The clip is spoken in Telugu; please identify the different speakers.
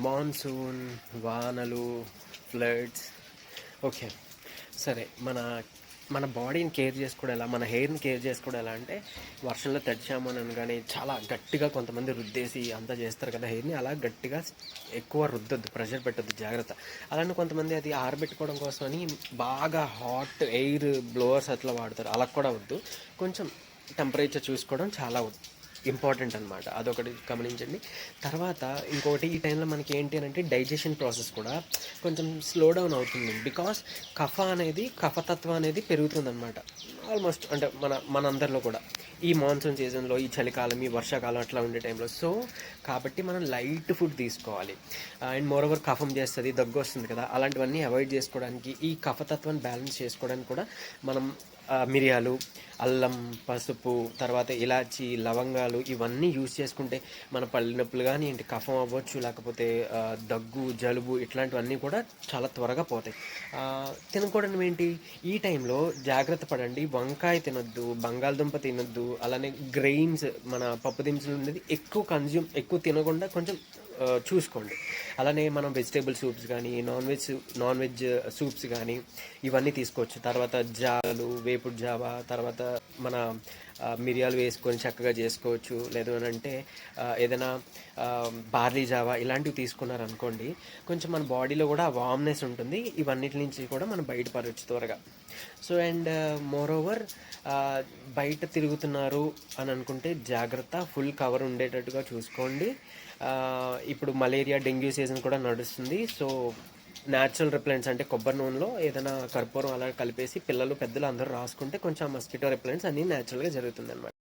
Speaker 1: మాన్సూన్, వానలు, ఫ్లడ్స్. ఓకే. సరే. మన మన బాడీని కేర్ చేసుకోవడం ఎలా, మన హెయిర్ని కేర్ చేసుకోవడం ఎలా అంటే, వర్షంలో తడిచాము అని అనగానే చాలా గట్టిగా కొంతమంది రుద్దేసి అంతా చేస్తారు కదా హెయిర్ని. అలా గట్టిగా ఎక్కువ రుద్దొద్దు, ప్రెషర్ పెట్టొద్దు, జాగ్రత్త. అలానే కొంతమంది అది ఆరబెట్టుకోవడం కోసమని బాగా హాట్ ఎయిర్ బ్లోవర్స్ అట్లా వాడతారు. అలా కూడా వద్దు. కొంచెం టెంపరేచర్ చూసుకోవడం చాలా ఇంపార్టెంట్ అనమాట. అదొకటి గమనించండి. తర్వాత ఇంకొకటి, ఈ టైంలో మనకి ఏంటి అని అంటే డైజెషన్ ప్రాసెస్ కూడా కొంచెం స్లో డౌన్ అవుతుంది. బికాస్ కఫతత్వం అనేది పెరుగుతుందన్నమాట. ఆల్మోస్ట్ అంటే మనందరిలో కూడా ఈ మాన్సూన్ సీజన్లో, ఈ చలికాలం, ఈ వర్షాకాలం అట్లా ఉండే టైంలో. సో కాబట్టి మనం లైట్ ఫుడ్ తీసుకోవాలి. అండ్ మోరోవర్ కఫం చేస్తుంది, దగ్గు వస్తుంది కదా, అలాంటివన్నీ అవాయిడ్ చేసుకోవడానికి, ఈ కఫతత్వాన్ని బ్యాలెన్స్ చేసుకోవడానికి కూడా మనం మిరియాలు, అల్లం, పసుపు, తర్వాత ఇలాచి, లవంగాలు ఇవన్నీ యూజ్ చేసుకుంటే మన పళ్ళు నొప్పులు కానీ ఏంటి, కఫం అవ్వచ్చు, లేకపోతే దగ్గు, జలుబు ఇట్లాంటివన్నీ కూడా చాలా త్వరగా పోతాయి. తినకూడదు ఏంటి ఈ టైంలో, జాగ్రత్త పడండి. వంకాయ తినొద్దు, బంగాళదుంప తినొద్దు, అలానే గ్రెయిన్స్, మన పప్పు దినుసులు అనేది ఎక్కువ తినకుండా కొంచెం చూసుకోండి. అలానే మనం వెజిటేబుల్ సూప్స్ కానీ, నాన్ వెజ్ సూప్స్ కానీ ఇవన్నీ తీసుకోవచ్చు. తర్వాత జావలు, వేపుడు జావ, తర్వాత మన మిరియాలు వేసుకొని చక్కగా చేసుకోవచ్చు. లేదు అని అంటే ఏదైనా బార్లీ జావా ఇలాంటివి తీసుకున్నారనుకోండి, కొంచెం మన బాడీలో కూడా వామ్నెస్ ఉంటుంది. ఇవన్నిటి నుంచి కూడా మనం బయటపడవచ్చు త్వరగా. సో అండ్ మోర్ ఓవర్, బయట తిరుగుతున్నారు అని అనుకుంటే జాగ్రత్త, ఫుల్ కవర్ ఉండేటట్టుగా చూసుకోండి. ఇప్పుడు మలేరియా, డెంగ్యూ సీజన్ కూడా నడుస్తుంది. సో న్యాచురల్ రిప్లెంట్స్ అంటే కొబ్బరి నూనెలో ఏదైనా కర్పూరం అలా కలిపేసి పిల్లలు, పెద్దలు అందరూ రాసుకుంటే కొంచెం మస్కిటో రిప్లెంట్స్ అన్నీ న్యాచురల్గా జరుగుతుంది అనమాట.